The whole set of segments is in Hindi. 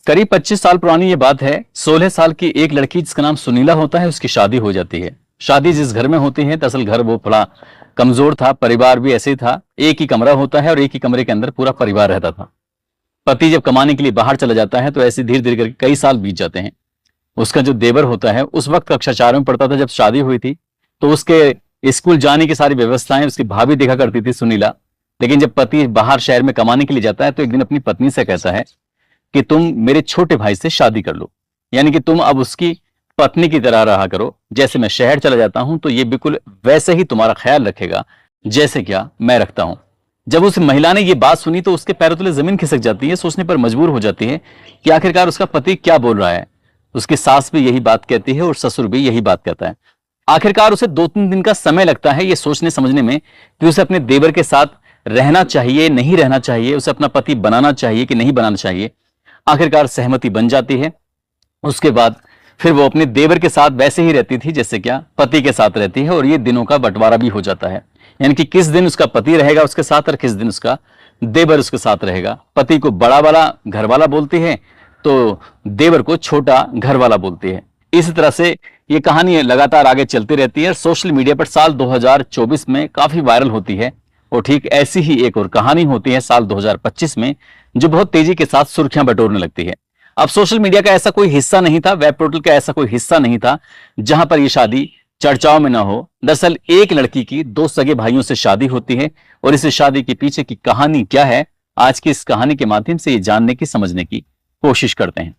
करीब 25 साल पुरानी ये बात है। 16 साल की एक लड़की जिसका नाम सुनीला होता है, उसकी शादी हो जाती है। शादी जिस घर में होती है, दरअसल घर वो बड़ा कमजोर था, परिवार भी ऐसे ही था। एक ही कमरा होता है और एक ही कमरे के अंदर पूरा परिवार रहता था। पति जब कमाने के लिए बाहर चला जाता है तो ऐसे धीरे धीरे करके कई साल बीत जाते हैं। उसका जो देवर होता है उस वक्त कक्षा 4 में पढ़ता था जब शादी हुई थी, तो उसके स्कूल जाने की सारी व्यवस्थाएं उसकी भाभी देखा करती थी सुनीला। लेकिन जब पति बाहर शहर में कमाने के लिए जाता है तो एक दिन अपनी पत्नी से कहता है कि तुम मेरे छोटे भाई से शादी कर लो, यानी कि तुम अब उसकी पत्नी की तरह रहा करो। जैसे मैं शहर चला जाता हूं तो ये बिल्कुल वैसे ही तुम्हारा ख्याल रखेगा जैसे क्या मैं रखता हूं। जब उस महिला ने ये बात सुनी तो उसके पैरों तले जमीन खिसक जाती है। सोचने पर मजबूर हो जाती है कि आखिरकार उसका पति क्या बोल रहा है। उसकी सास भी यही बात कहती है और ससुर भी यही बात कहता है। आखिरकार उसे 2-3 दिन का समय लगता है ये सोचने समझने में कि उसे अपने देवर के साथ रहना चाहिए, नहीं रहना चाहिए, उसे अपना पति बनाना चाहिए कि नहीं बनाना चाहिए। आखिरकार सहमति बन जाती है। उसके बाद फिर वो अपने देवर के साथ वैसे ही रहती थी जैसे क्या पति के साथ रहती है, और ये दिनों का बंटवारा भी हो जाता है। यानी कि किस दिन उसका पति रहेगा उसके साथ और किस दिन उसका देवर उसके साथ रहेगा। पति को बड़ा वाला घर वाला बोलती है तो देवर को छोटा घर वाला बोलती है। इस तरह से ये कहानी लगातार आगे चलती रहती है। सोशल मीडिया पर साल 2024 में काफी वायरल होती है, और ठीक ऐसी ही एक और कहानी होती है साल 2025 में, जो बहुत तेजी के साथ सुर्खियां बटोरने लगती है। अब सोशल मीडिया का ऐसा कोई हिस्सा नहीं था, वेब पोर्टल का ऐसा कोई हिस्सा नहीं था जहां पर यह शादी चर्चाओं में ना हो। दरअसल एक लड़की की 2 सगे भाइयों से शादी होती है, और इस शादी के पीछे की कहानी क्या है, आज की इस कहानी के माध्यम से ये जानने की, समझने की कोशिश करते हैं।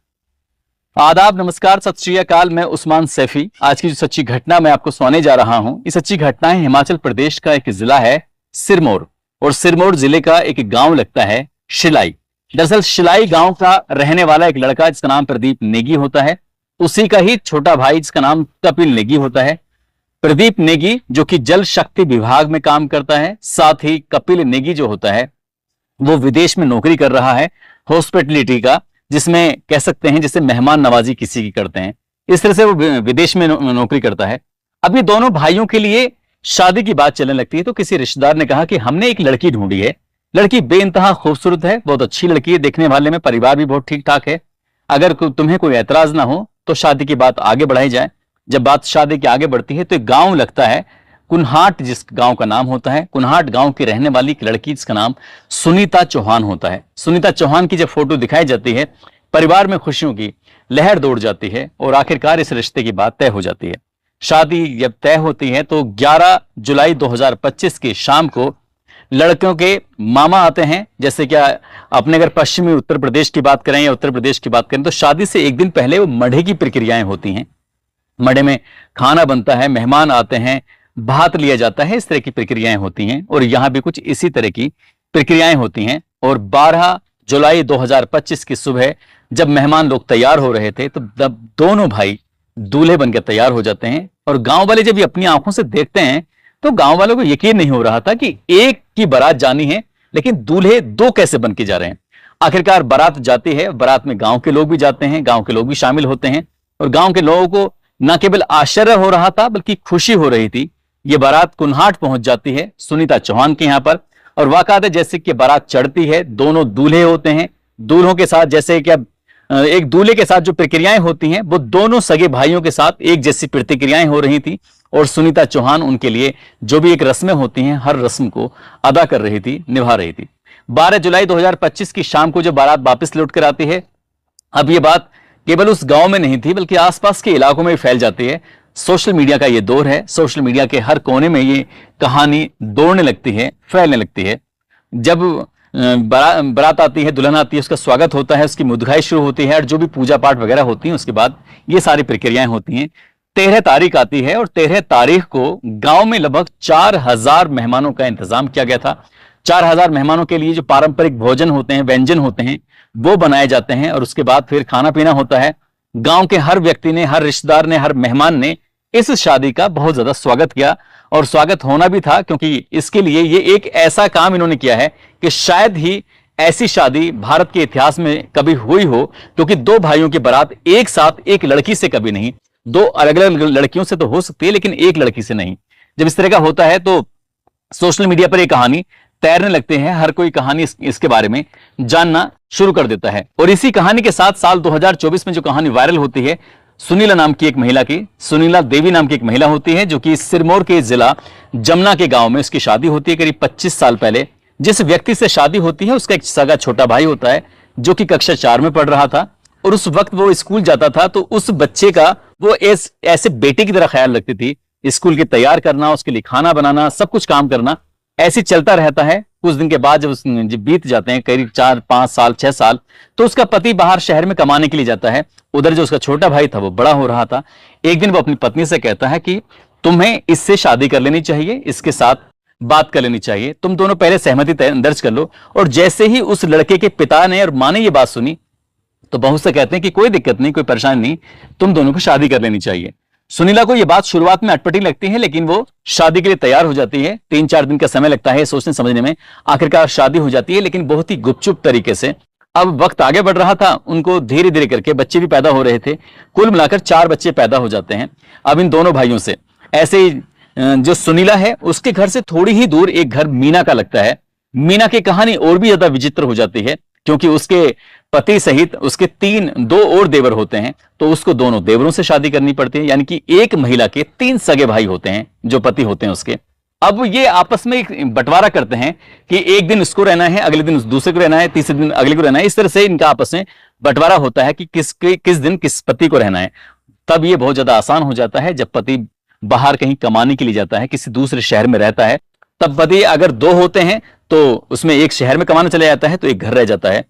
आदाब, नमस्कार, सत श्री अकाल। मैं उस्मान सैफी। आज की जो सच्ची घटना मैं आपको सुनाने जा रहा हूं, ये सच्ची घटना है हिमाचल प्रदेश का एक जिला है सिरमौर, और सिरमौर जिले का एक गांव लगता है शिलाई। दरअसल शिलाई गांव का रहने वाला एक लड़का जिसका नाम प्रदीप नेगी होता है, उसी का ही छोटा भाई जिसका नाम कपिल नेगी होता है। प्रदीप नेगी जो कि जल शक्ति विभाग में काम करता है, साथ ही कपिल नेगी जो होता है वो विदेश में नौकरी कर रहा है हॉस्पिटलिटी का, जिसमें कह सकते हैं जैसे मेहमान नवाजी किसी की करते हैं, इस तरह से वो विदेश में नौकरी करता है। अब ये दोनों भाइयों के लिए शादी की बात चलने लगती है तो किसी रिश्तेदार ने कहा कि हमने एक लड़की ढूंढी है। लड़की बेइंतहा खूबसूरत है, बहुत अच्छी लड़की है, देखने वाले में परिवार भी बहुत ठीक ठाक है। अगर तुम्हें कोई ऐतराज ना हो तो शादी की बात आगे बढ़ाई जाए। जब बात शादी की आगे बढ़ती है तो एक गांव लगता है कुन्हाट, जिस गांव का नाम होता है कुन्हाट, गांव की रहने वाली एक लड़की जिसका नाम सुनीता चौहान होता है। सुनीता चौहान की जब फोटो दिखाई जाती है, परिवार में खुशियों की लहर दौड़ जाती है, और आखिरकार इस रिश्ते की बात तय हो जाती है। शादी जब तय होती है तो 11 जुलाई 2025 की शाम को लड़कियों के मामा आते हैं। जैसे क्या अपने अगर पश्चिमी उत्तर प्रदेश की बात करें या उत्तर प्रदेश की बात करें तो शादी से एक दिन पहले वो मढ़े की प्रक्रियाएं होती हैं। मढ़े में खाना बनता है, मेहमान आते हैं, भात लिया जाता है, इस तरह की प्रक्रियाएं होती हैं, और यहां भी कुछ इसी तरह की प्रक्रियाएं होती हैं। और 12 जुलाई 2025 की सुबह जब मेहमान लोग तैयार हो रहे थे तो दोनों भाई दूल्हे बनकर तैयार हो जाते हैं, और गांव वाले जब ये अपनी आंखों से देखते हैं तो गांव वालों को यकीन नहीं हो रहा था कि एक की बारात जानी है लेकिन दूल्हे 2 कैसे बन के जा रहे हैं। आखिरकार बारात जाती है, बारात में गांव के लोग भी जाते हैं, गांव के लोग भी शामिल होते हैं, और गांव के लोगों को न केवल आश्चर्य हो रहा था बल्कि खुशी हो रही थी। ये बारात कुन्हाट पहुंच जाती है सुनीता चौहान के यहां पर, और वाकई है जैसे कि बारात चढ़ती है, दोनों दूल्हे होते हैं, दूल्हों के साथ जैसे कि एक दूल्हे के साथ जो प्रक्रियाएं होती हैं वो दोनों सगे भाइयों के साथ एक जैसी प्रतिक्रियाएं हो रही थी, और सुनीता चौहान उनके लिए जो भी एक रस्में होती हैं हर रस्म को अदा कर रही थी, निभा रही थी। 12 जुलाई 2025 की शाम को जब बारात वापस लौट कर आती है, अब ये बात केवल उस गांव में नहीं थी बल्कि आसपास के इलाकों में भी फैल जाती है। सोशल मीडिया का ये दौर है, सोशल मीडिया के हर कोने में ये कहानी दौड़ने लगती है, फैलने लगती है। जब बारात आती है, दुल्हन आती है, उसका स्वागत होता है, उसकी मुद्दगाई शुरू होती है, और जो भी पूजा पाठ वगैरह होती है उसके बाद ये सारी प्रक्रियाएं होती हैं। 13 तारीख आती है, और 13 तारीख को गांव में लगभग 4000 मेहमानों का इंतजाम किया गया था। 4000 मेहमानों के लिए जो पारंपरिक भोजन होते हैं, व्यंजन होते हैं, वो बनाए जाते हैं, और उसके बाद फिर खाना पीना होता है। गांव के हर व्यक्ति ने, हर रिश्तेदार ने, हर मेहमान ने इस शादी का बहुत ज्यादा स्वागत किया, और स्वागत होना भी था क्योंकि इसके लिए ये एक ऐसा काम इन्होंने किया है कि शायद ही ऐसी शादी भारत के इतिहास में कभी हुई हो, क्योंकि 2 भाइयों की बारात एक साथ एक लड़की से कभी नहीं, 2 अलग अलग लड़कियों से तो हो सकती है लेकिन एक लड़की से नहीं। जब इस तरह का होता है तो सोशल मीडिया पर यह कहानी तैरने लगते हैं। हर कोई कहानी इसके बारे में जानना शुरू कर देता है। और इसी कहानी के साथ साल 2024 में जो कहानी वायरल होती है, सुनीला नाम की एक महिला की, सुनीला देवी नाम की एक महिला होती है, जो कि सिरमौर के जिला जमुना के गांव में उसकी शादी होती है करीब 25 साल पहले। जिस व्यक्ति से शादी होती है उसका एक सगा छोटा भाई होता है, जो कि कक्षा 4 में पढ़ रहा था, और उस वक्त वो स्कूल जाता था तो उस बच्चे का वो ऐसे बेटे की तरह ख्याल रखती थी। स्कूल के तैयार करना, उसके लिए खाना बनाना, सब कुछ काम करना, ऐसे चलता रहता है। कुछ दिन के बाद जब बीत जाते हैं करीब 4-5 साल 6 साल, तो उसका पति बाहर शहर में कमाने के लिए जाता है। उधर जो उसका छोटा भाई था वो बड़ा हो रहा था। एक दिन वो अपनी पत्नी से कहता है कि तुम्हें इससे शादी कर लेनी चाहिए, इसके साथ बात कर लेनी चाहिए, तुम दोनों पहले सहमति दर्ज कर लो। और जैसे ही उस लड़के के पिता ने और माँ ने ये बात सुनी, तो बहू से कहते हैं कि कोई दिक्कत नहीं, कोई परेशानी नहीं, तुम दोनों को शादी कर लेनी चाहिए। सुनीला को यह बात शुरुआत में अटपटी लगती है, लेकिन वो शादी के लिए तैयार हो जाती है। 3-4 दिन का समय लगता है सोचने समझने में, आखिरकार शादी हो जाती है, लेकिन बहुत ही गुपचुप तरीके से। अब वक्त आगे बढ़ रहा था, उनको धीरे धीरे करके बच्चे भी पैदा हो रहे थे। कुल मिलाकर 4 बच्चे पैदा हो जाते हैं अब इन दोनों भाइयों से। ऐसे ही जो सुनीला है उसके घर से थोड़ी ही दूर एक घर मीना का लगता है। मीना की कहानी और भी ज्यादा विचित्र हो जाती है, क्योंकि उसके पति सहित उसके 2 और देवर होते हैं, तो उसको दोनों देवरों से शादी करनी पड़ती है। यानी कि एक महिला के 3 सगे भाई होते हैं जो पति होते हैं उसके। अब ये आपस में एक बंटवारा करते हैं कि एक दिन इसको रहना है, अगले दिन दूसरे को रहना है, तीसरे दिन अगले को रहना है। इस तरह से इनका आपस में बंटवारा होता है कि किस दिन किस पति को रहना है। तब ये बहुत ज्यादा आसान हो जाता है जब पति बाहर कहीं कमाने के लिए जाता है, किसी दूसरे शहर में रहता है। तब पति अगर 2 होते हैं तो उसमें एक शहर में कमाने चले जाता है, तो एक घर रह जाता है।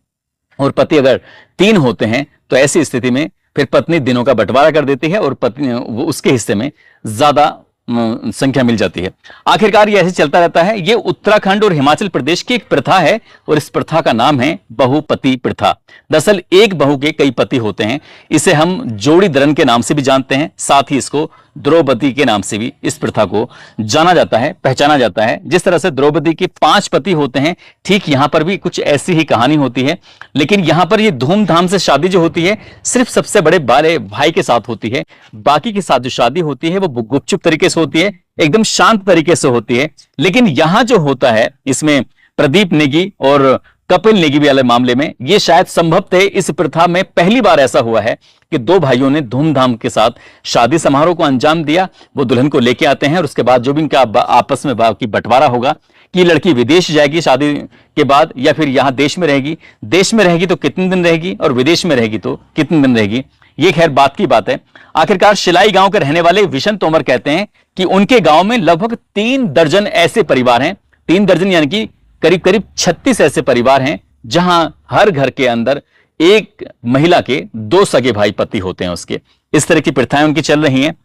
और पति अगर 3 होते हैं तो ऐसी स्थिति में फिर पत्नी दिनों का बंटवारा कर देती है और पत्नी वो उसके हिस्से में ज्यादा संख्या मिल जाती है। आखिरकार ये ऐसे चलता रहता है। ये उत्तराखंड और हिमाचल प्रदेश की एक प्रथा है, और इस प्रथा का नाम है बहुपति प्रथा। दरअसल एक बहू के कई पति होते हैं। इसे हम जोड़ी धरण के नाम से भी जानते हैं, साथ ही इसको द्रौपदी के नाम से भी इस प्रथा को जाना जाता है, पहचाना जाता है। जिस तरह से द्रौपदी के 5 पति होते हैं, ठीक यहां पर भी कुछ ऐसी ही कहानी होती है। लेकिन यहां पर ये धूमधाम से शादी जो होती है सिर्फ सबसे बड़े बाले भाई के साथ होती है। बाकी के साथ जो शादी होती है वो गुपचुप तरीके से होती है, एकदम शांत तरीके से होती है। लेकिन यहां जो होता है इसमें प्रदीप नेगी और कपिल नेगी वाले मामले में ये शायद संभवतः इस प्रथा में पहली बार ऐसा हुआ है कि 2 भाइयों ने धूमधाम के साथ शादी समारोह को अंजाम दिया। वो दुल्हन को लेके आते हैं और उसके बाद जो भी इनका आपस में बाकी बंटवारा होगा कि लड़की विदेश जाएगी शादी के बाद या फिर यहां देश में रहेगी, देश में रहेगी तो कितने दिन रहेगी और विदेश में रहेगी तो कितने दिन रहेगी, ये खैर बात की बात है। आखिरकार शिलाई गांव के रहने वाले विशन तोमर कहते हैं कि उनके गांव में लगभग 3 दर्जन ऐसे परिवार हैं। 3 दर्जन यानी कि करीब करीब 36 ऐसे परिवार हैं जहां हर घर के अंदर एक महिला के 2 सगे भाई पति होते हैं उसके। इस तरह की प्रथाएं उनकी चल रही हैं।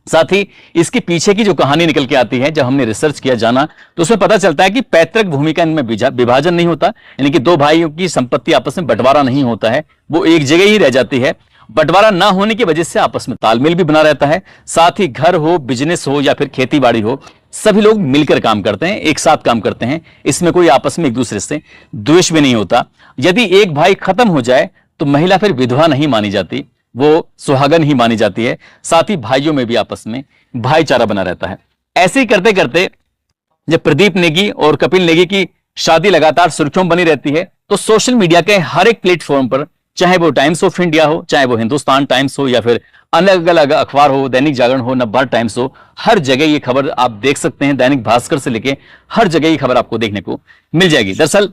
साथ ही इसके पीछे की जो कहानी निकल के आती है, जब हमने रिसर्च किया जाना, तो उसमें पता चलता है कि पैतृक भूमि का इनमें विभाजन नहीं होता, यानी कि 2 भाइयों की संपत्ति आपस में बंटवारा नहीं होता है, वो एक जगह ही रह जाती है। बंटवारा ना होने की वजह से आपस में तालमेल भी बना रहता है। साथ ही घर हो, बिजनेस हो या फिर खेती बाड़ी हो, सभी लोग मिलकर काम करते हैं, एक साथ काम करते हैं। इसमें कोई आपस में एक दूसरे से द्वेष भी नहीं होता। यदि एक भाई खत्म हो जाए तो महिला फिर विधवा नहीं मानी जाती, वो सुहागन ही मानी जाती है। साथ ही भाइयों में भी आपस में भाईचारा बना रहता है। ऐसे ही करते करते जब प्रदीप नेगी और कपिल नेगी की शादी लगातार सुर्खियों बनी रहती है, तो सोशल मीडिया के हर एक प्लेटफॉर्म पर, चाहे वो टाइम्स ऑफ इंडिया हो, चाहे वो हिंदुस्तान टाइम्स हो या फिर अलग अलग अखबार हो, दैनिक जागरण हो, नवभारत टाइम्स हो, हर जगह ये खबर आप देख सकते हैं। दैनिक भास्कर से लेके हर जगह ये खबर आपको देखने को मिल जाएगी। दरअसल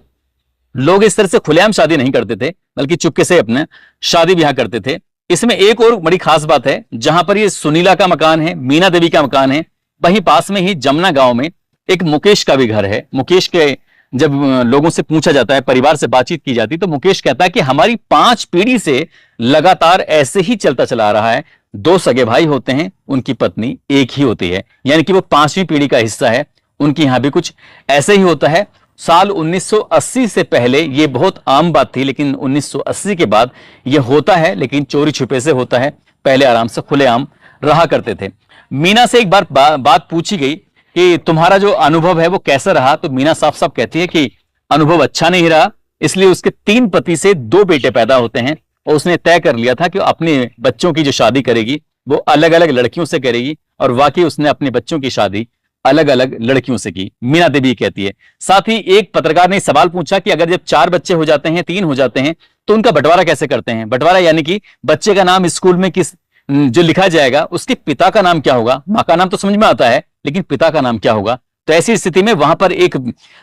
लोग इस तरह से खुलेआम शादी नहीं करते थे, बल्कि चुपके से अपने शादी ब्याह करते थे। इसमें एक और बड़ी खास बात है, जहां पर ये सुनीला का मकान है, मीना देवी का मकान है, वहीं पास में ही जमुना गांव में एक मुकेश का भी घर है। मुकेश के जब लोगों से पूछा जाता है, परिवार से बातचीत की जाती, तो मुकेश कहता है कि हमारी 5 पीढ़ी से लगातार ऐसे ही चलता चला आ रहा है। 2 सगे भाई होते हैं, उनकी पत्नी एक ही होती है, यानी कि वो 5वीं पीढ़ी का हिस्सा है। उनके यहां भी कुछ ऐसे ही होता है। साल 1980 से पहले ये बहुत आम बात थी, लेकिन 1980 के बाद ये होता है, लेकिन चोरी छुपे से होता है। पहले आराम से खुलेआम रहा करते थे। मीना से एक बार बात पूछी गई कि तुम्हारा जो अनुभव है वो कैसा रहा, तो मीना साफ साफ कहती है कि अनुभव अच्छा नहीं रहा, इसलिए उसके 3 पति से 2 बेटे पैदा होते हैं और उसने तय कर लिया था कि अपने बच्चों की जो शादी करेगी वो अलग अलग लड़कियों से करेगी। और वाकई उसने अपने बच्चों की शादी अलग अलग लड़कियों से की, मीना देवी कहती है। साथ ही एक पत्रकार ने सवाल पूछा कि अगर जब 4 बच्चे हो जाते हैं, 3 हो जाते हैं, तो उनका बंटवारा कैसे करते हैं? बंटवारा यानी कि बच्चे का नाम स्कूल में किस जो लिखा जाएगा उसके पिता का नाम क्या होगा? मां का नाम तो समझ में आता है, लेकिन पिता का नाम क्या होगा? तो ऐसी स्थिति में वहां पर एक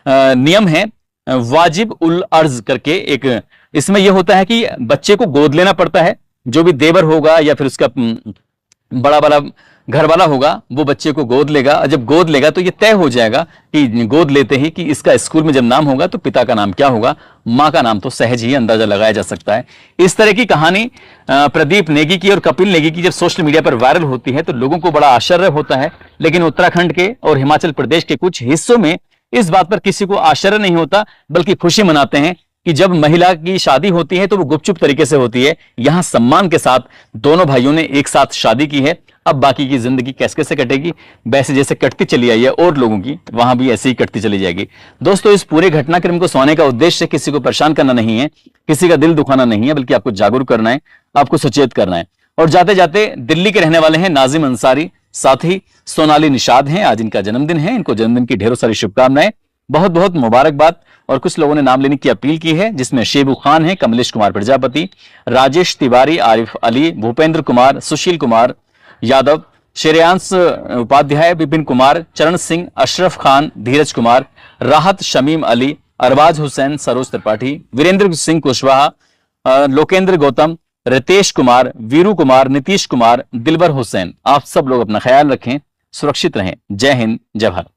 नियम है, वाजिब उल अर्ज करके एक, इसमें यह होता है कि बच्चे को गोद लेना पड़ता है। जो भी देवर होगा या फिर उसका बड़ा वाला घर वाला होगा वो बच्चे को गोद लेगा, और जब गोद लेगा तो ये तय हो जाएगा कि गोद लेते ही कि इसका स्कूल में जब नाम होगा तो पिता का नाम क्या होगा, मां का नाम तो सहज ही अंदाजा लगाया जा सकता है। इस तरह की कहानी प्रदीप नेगी की और कपिल नेगी की जब सोशल मीडिया पर वायरल होती है तो लोगों को बड़ा आश्चर्य होता है, लेकिन उत्तराखंड के और हिमाचल प्रदेश के कुछ हिस्सों में इस बात पर किसी को आश्चर्य नहीं होता, बल्कि खुशी मनाते हैं कि जब महिला की शादी होती है तो वो गुपचुप तरीके से होती है। यहां सम्मान के साथ दोनों भाइयों ने एक साथ शादी की है। अब बाकी की जिंदगी कैसे कैसे कटेगी, वैसे जैसे कटती चली आई है और लोगों की, वहां भी ऐसे ही कटती चली जाएगी। दोस्तों, इस पूरे घटनाक्रम को सुनाने का उद्देश्य किसी को परेशान करना नहीं है, किसी का दिल दुखाना नहीं है, बल्कि आपको जागरूक करना है, आपको सचेत करना है। और जाते जाते दिल्ली के रहने वाले हैं नाजिम अंसारी, साथ ही सोनाली निषाद हैं, आज इनका जन्मदिन है, इनको जन्मदिन की ढेरों सारी शुभकामनाएं, बहुत बहुत मुबारकबाद। और कुछ लोगों ने नाम लेने की अपील की है, जिसमें शेबू खान है, कमलेश कुमार प्रजापति, राजेश तिवारी, आरिफ अली, भूपेंद्र कुमार, सुशील कुमार यादव, श्रेयांश उपाध्याय, विपिन कुमार, चरण सिंह, अशरफ खान, धीरज कुमार, राहत शमीम अली, अरबाज हुसैन, सरोज त्रिपाठी, वीरेंद्र सिंह कुशवाहा, लोकेंद्र गौतम, रितेश कुमार, वीरू कुमार, नीतीश कुमार, दिलबर हुसैन। आप सब लोग अपना ख्याल रखें, सुरक्षित रहें। जय हिंद, जय भारत।